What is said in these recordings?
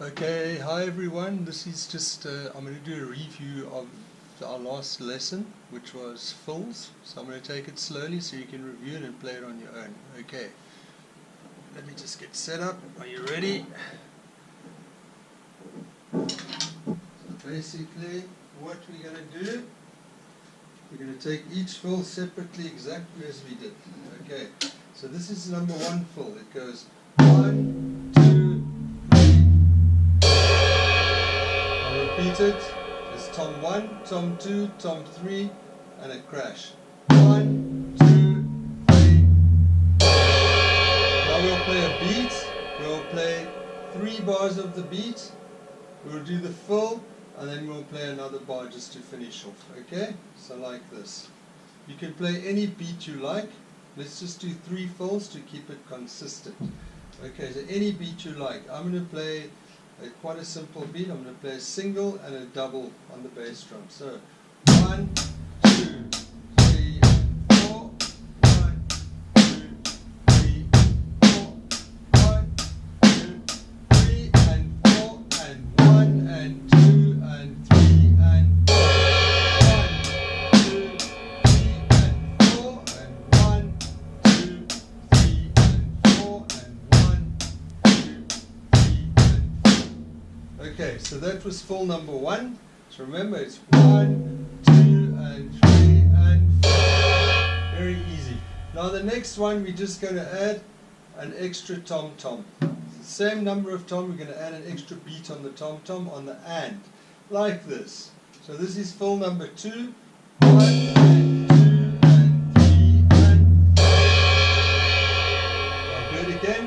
Okay, hi everyone. This is just, I'm going to do a review of our last lesson, which was fills. So I'm going to take it slowly so you can review it and play it on your own. Okay, let me just get set up. Are you ready? So basically, what we're going to do, we're going to take each fill separately exactly as we did. Okay, so this is number one fill. It goes 1, 2, repeat it. It's tom 1, tom 2, tom 3, and a crash. 1, 2, 3. Now we'll play a beat. We'll play 3 bars of the beat. We'll do the fill, and then we'll play another bar just to finish off. Okay? So like this. You can play any beat you like. Let's just do 3 fills to keep it consistent. Okay, so any beat you like. I'm going to play quite a simple beat. I'm going to play a single and a double on the bass drum. So 1, 2, 3, 4. 1, 2, 3, 4. 1, 2, 3, and 4, and 1, and 2, and 3, and 4. 1, 2, 3, and 4, and 1, 2, 3, and 4, and 1, 2, 3, and 4. Okay, so that was fill number 1. So remember, it's 1, 2, and 3, and 4. Very easy. Now the next one, we're just going to add an extra tom-tom. The same number of tom, we're going to add an extra beat on the tom-tom on the and, like this. So this is fill number 2. 1, and 2, and 3, and 4. Now do it again.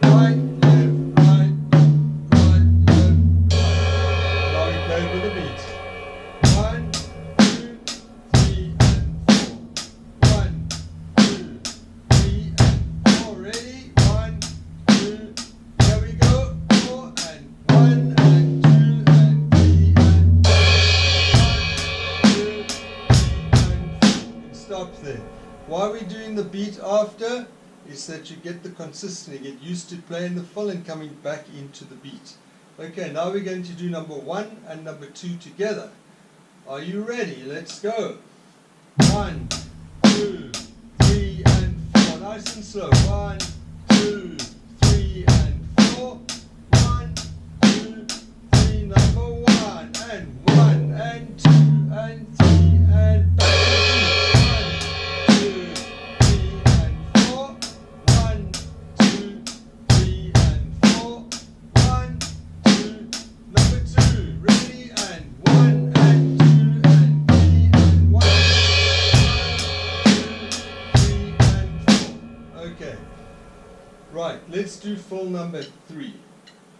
Right, left, right, right, left, right. Now we play with the beat. 1, 2, 3, and 4. 1, 2, 3, and 4. Ready? 1, 2. There we go. 4 and 1 and 2 and 3 and 4. 1, 2, 3, and 4. Stop there. Why are we doing the beat after? Is that you get the consistency, get used to playing the fill and coming back into the beat. Okay, now we're going to do number 1 and number 2 together. Are you ready? Let's go. 1, 2, 3, and 4. Nice and slow. 1, 2, 3, and 4. 1, 2, 3, number 1, and 1, and 2, and 3, and back. 1, 2, 3, and 4. 1, 2, 3, and 4. 1, 2, number 2. Ready? And 1, and 2, and 3, and 1. 1, 2, 3, and 4. Okay. Right, let's do fill number 3.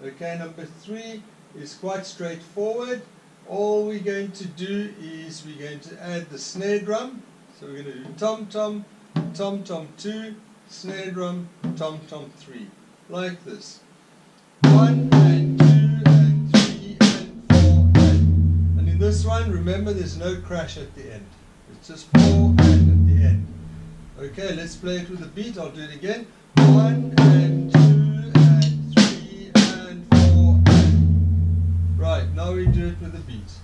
Okay, number 3 is quite straightforward. All we're going to do is we're going to add the snare drum. So we're going to do tom-tom, tom-tom 2, snare drum, tom-tom 3. Like this. 1 and 2 and 3 and 4 and in this one, remember there's no crash at the end. It's just 4 and at the end. Okay, let's play it with a beat. I'll do it again. 1 and 2 and 3 and 4 and. Right, now we do it with a beat.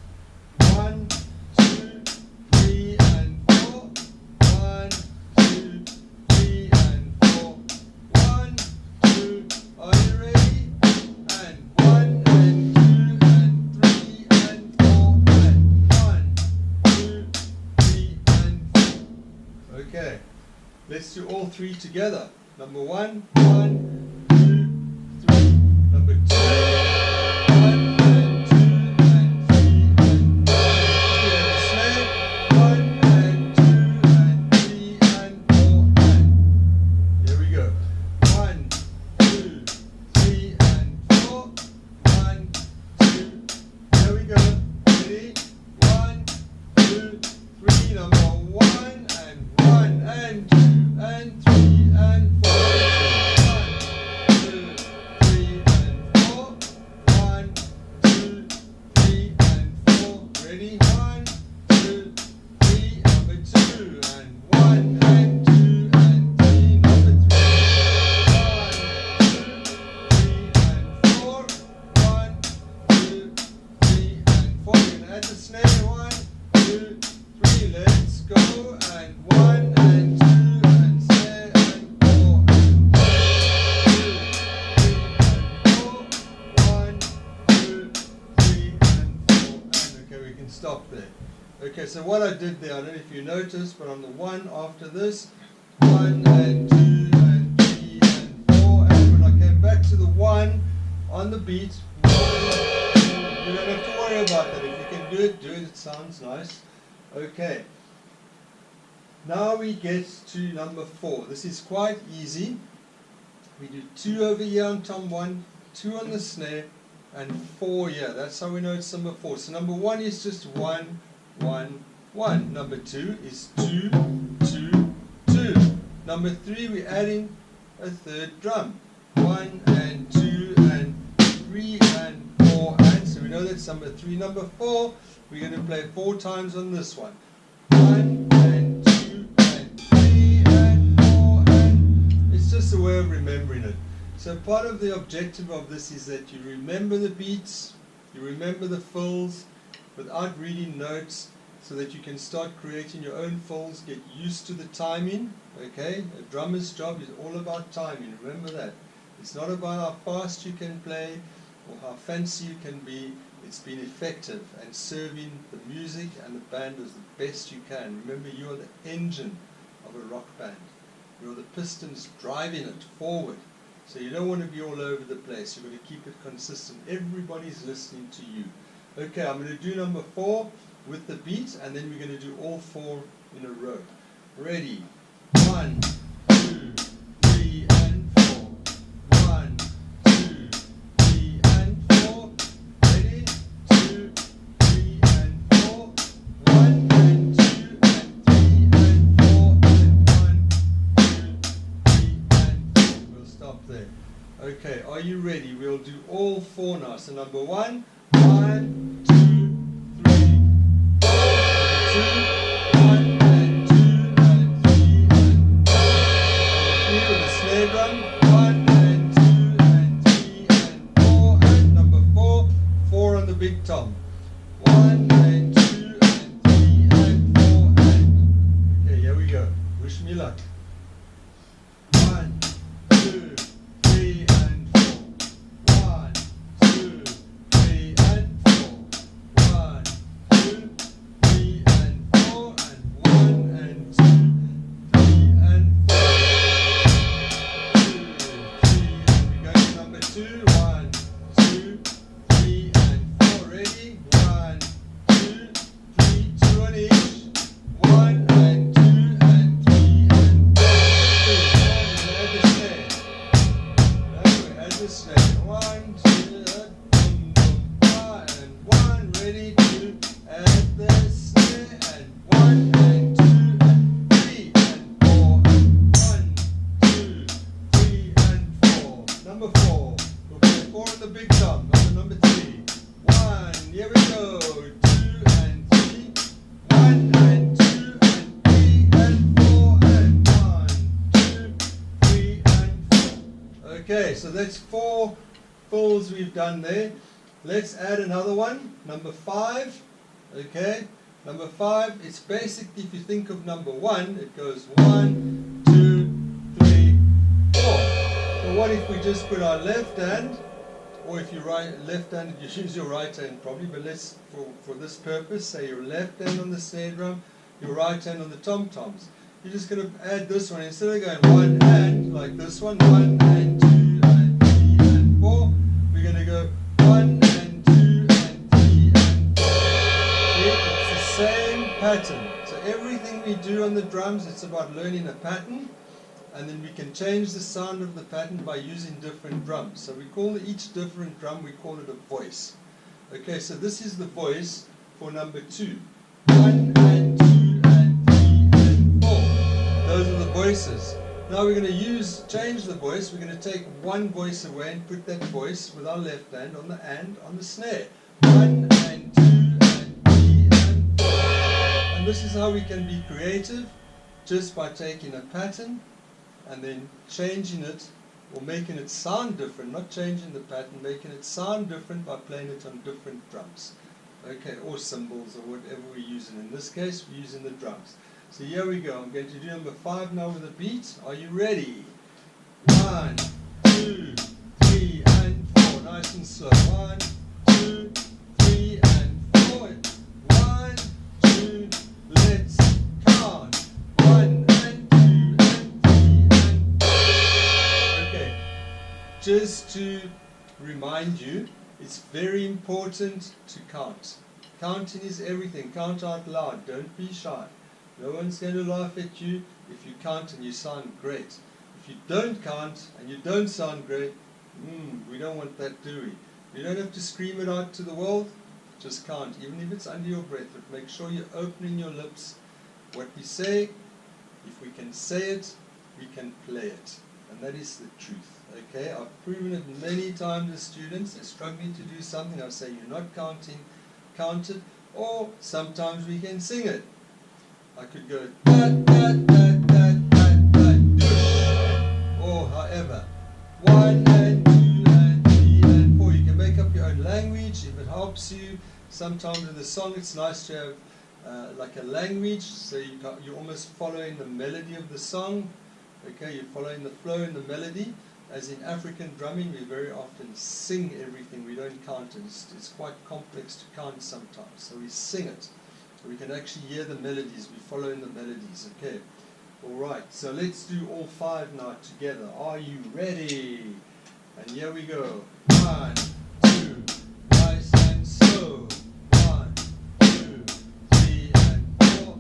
1, 2, 3 and 4. 1, 2, 3 and 4. 1, 2. Are you ready? And 1 and 2 and 3 and 4 and 1, 2, 3 and 4. Okay, let's do all 3 together. Number 1, 1, 2, 3. Number 2, 1 and 2 and 3 and 4. Here the snare. 1 and 2 and 3 and 4 and. Here we go. 1, 2, 3 and 4. 1, 2. There we go. Ready? 1, 2, 3. Number 1 and 1 and 2 and 3 and 4. 1, 2, 3 and 4. so what I did there, I don't know if you noticed, but on the 1 after this, 1 and 2 and 3 and 4, and when I came back to the 1 on the beat, you don't have to worry about that. If you can do it, it sounds nice. Okay. Now we get to number 4. This is quite easy. We do 2 over here on tom 1, 2 on the snare, and 4 here. That's how we know it's number 4. So number 1 is just 1, 1, 1. Number 2 is 2, 2, 2. Number 3, we're adding a third drum. 1 and 2 and 3 and 4, and so we know that's number 3. Number 4, we're going to play 4 times on this one. 1 and 2 and 3 and 4, and it's just a way of remembering it. So part of the objective of this is that you remember the beats, you remember the fills without reading notes, so that you can start creating your own fills, get used to the timing. Okay, a drummer's job is all about timing, remember that. It's not about how fast you can play or how fancy you can be. It's being effective and serving the music and the band as the best you can. Remember, you are the engine of a rock band. You're the pistons driving it forward. So you don't want to be all over the place. You've got to keep it consistent. Everybody's listening to you. Okay, I'm going to do number 4 with the beat, and then we're going to do all 4 in a row. Ready? 1, 2, 3, and 4. 1, 2, 3, and 4. Ready? 2, 3, and 4. 1 and 2 and 3 and 4 and 1, 2, 3 and 4. We'll stop there. Okay, are you ready? We'll do all 4 now. So number 1, 1, 2, 3, 4. 2, 1 and 2 and 3 and 4. 3 with the snare drum. 1 and 2 and 3 and 4. And number 4, 4 on the big tom. 1 and 2 and 3 and 4 and. Okay, here we go. Wish me luck. 1, 2, 3 and 4. 1, 2, 3 and 4. 1, 2, 3 and 4 and 1 and 2, 3 and 4. 2, 3, and we go to number 2. 1, 2, 3 and 4. Ready? 1, 2, 3, 2 on each. 1 and 2 and 3 and 4. Add the snare. Now add the snare. 1, 2, boom, boom, 1 and 1. Ready to add the snare and 1 and 2 and 3 and 4 and 1, 2, 3 and 4. Number 4. We'll play 4 on the big tom. Number 3. 1. Here we go. 2 and 3. 1 and 2 and 3 and 4 and 1, 2, 3 and 4. Okay, so that's 4 fills we've done there. Let's add another one. Number 5. Okay, number 5. It's basically, if you think of number 1, it goes 1, 2, 3, 4. So what if we just put our left hand, or if you're left-handed, you use your right hand probably, but let's, for this purpose, say your left hand on the snare drum, your right hand on the tom-toms. You're just going to add this one. Instead of going one hand, like this one, 1 and 2 and 3 and 4, we're going to go 1 and 2 and 3 and 4. It's the same pattern. So everything we do on the drums, it's about learning a pattern, and then we can change the sound of the pattern by using different drums. So we call each different drum, we call it a voice. Okay, so this is the voice for number 2. 1 and 2 and 3 and 4. Those are the voices. Now we're going to change the voice. We're going to take one voice away and put that voice with our left hand on the snare. 1 and 2 and 3 and 4. And this is how we can be creative, just by taking a pattern and then changing it, or making it sound different, not changing the pattern, making it sound different by playing it on different drums. Okay, or cymbals, or whatever we're using. In this case, we're using the drums. So here we go. I'm going to do number 5 now with a beat. Are you ready? 1, 2, 3, and 4. Nice and slow. 1, 2, 3, and 4. 1, 2, just to remind you, it's very important to count. Counting is everything. Count out loud. Don't be shy. No one's going to laugh at you if you count and you sound great. If you don't count and you don't sound great, we don't want that, do we? You don't have to scream it out to the world. Just count, even if it's under your breath. But make sure you're opening your lips. What we say, if we can say it, we can play it. And that is the truth. Okay, I've proven it many times with students. They're struggling to do something. I say, you're not counting, count it. Or sometimes we can sing it. I could go da da da da da da do. Or however, 1 and 2 and 3 and 4. You can make up your own language if it helps you. Sometimes with a song, it's nice to have like a language, so you're almost following the melody of the song. Okay, you're following the flow and the melody. As in African drumming, we very often sing everything. We don't count it. It's quite complex to count sometimes. So we sing it. So we can actually hear the melodies. We're following the melodies. Okay. All right. So let's do all 5 now together. Are you ready? And here we go. 1, 2, nice and slow. 1, 2, 3 and 4.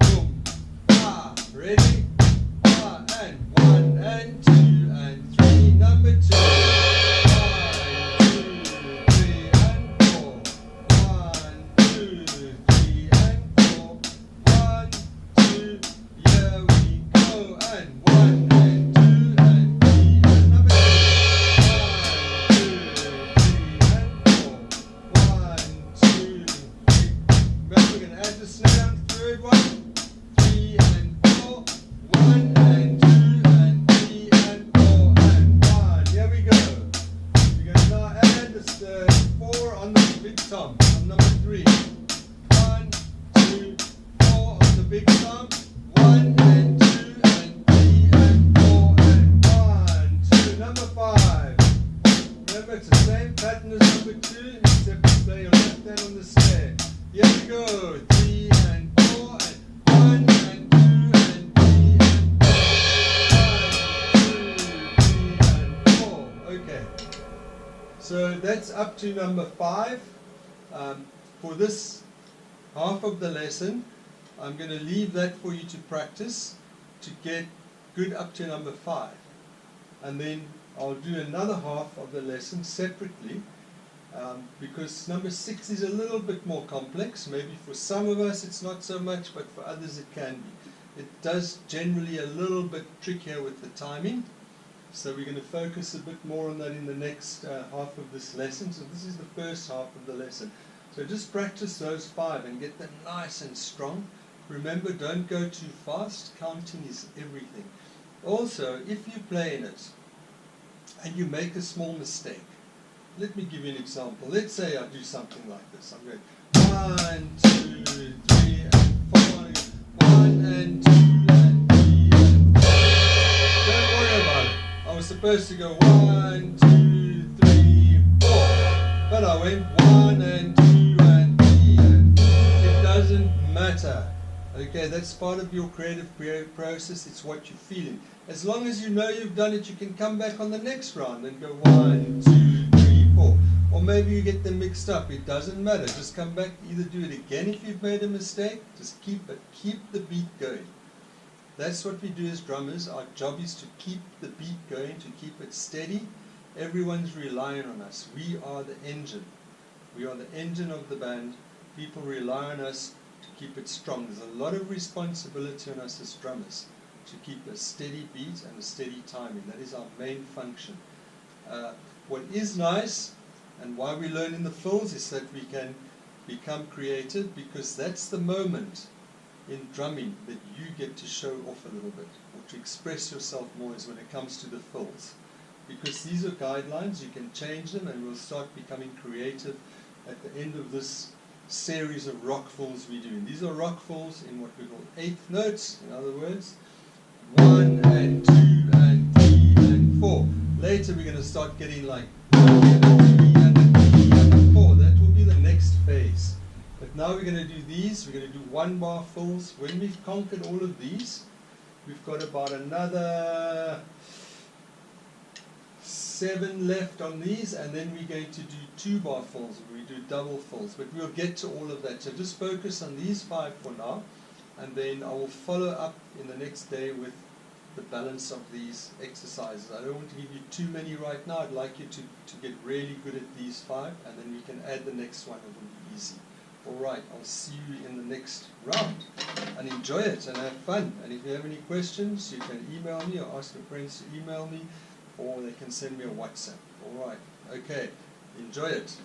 Boom. Ah. Ready? Ah. And 1 and 2 and 3. Number 2. 1, 2, 3 and 4. 1, 2, 3 and 4. 1, 2. Here we go. And 1 and 2 and 3 and number 2. 1, 2, 3 and 4. 1, 2, 3. Remember, we're going to add the snare on the third one. 3 and 4. 1 and 2 and 3 and 4 and 1. Here we go. We're going to now add the 4 on the big tom, on number 3. 1, 2, 4 on the big tom. 1 and 2 and 3 and 4 and 1, 2. Number 5. Remember, it's the same pattern as number 2, except you play your left hand on the snare. Here we go. 3 and 4 and 1 and 2 and 3 and 4. 1, 2, 3 and 4. Okay. So that's up to number 5. For this half of the lesson, I'm going to leave that for you to practice to get good up to number 5. And then I'll do another half of the lesson separately because number 6 is a little bit more complex. Maybe for some of us it's not so much, but for others it can be. It does generally a little bit trickier with the timing. So we're going to focus a bit more on that in the next half of this lesson. So this is the first half of the lesson. So just practice those 5 and get them nice and strong. Remember, don't go too fast. Counting is everything. Also, if you play in it and you make a small mistake, let me give you an example. Let's say I do something like this. I'm going 1, 2, 3 and 4. 1 and 2 and 3 and 4. Don't worry about it. I was supposed to go 1, 2, 3, 4. But I went 1 and 2 and 3 and 4. It doesn't matter. Okay, that's part of your creative process. It's what you're feeling. As long as you know you've done it, you can come back on the next round and go 1, 2, 3, 4. Or maybe you get them mixed up. It doesn't matter. Just come back, either do it again if you've made a mistake. Just keep the beat going. That's what we do as drummers. Our job is to keep the beat going, to keep it steady. Everyone's relying on us. We are the engine. We are the engine of the band. People rely on us to keep it strong. There's a lot of responsibility on us as drummers to keep a steady beat and a steady timing. That is our main function. What is nice and why we learn in the fills is that we can become creative, because that's the moment in drumming that you get to show off a little bit or to express yourself more, is when it comes to the fills. Because these are guidelines, you can change them, and we'll start becoming creative at the end of this series of rock fills we do. And these are rock fills in what we call 8th notes, in other words. 1 and 2 and 3 and 4. Later we're going to start getting like 2 and 3 and 3 and 4. That will be the next phase. But now we're going to do these. We're going to do 1-bar fills. When we've conquered all of these, we've got about another 7 left on these, and then we're going to do 2-bar fills, we do double fills, but we'll get to all of that. So just focus on these 5 for now, and then I will follow up in the next day with the balance of these exercises. I don't want to give you too many right now. I'd like you to get really good at these 5, and then we can add the next one. It will be easy. Alright, I'll see you in the next round, and enjoy it and have fun. And if you have any questions, you can email me or ask your friends to email me, or they can send me a WhatsApp. Alright, okay, enjoy it.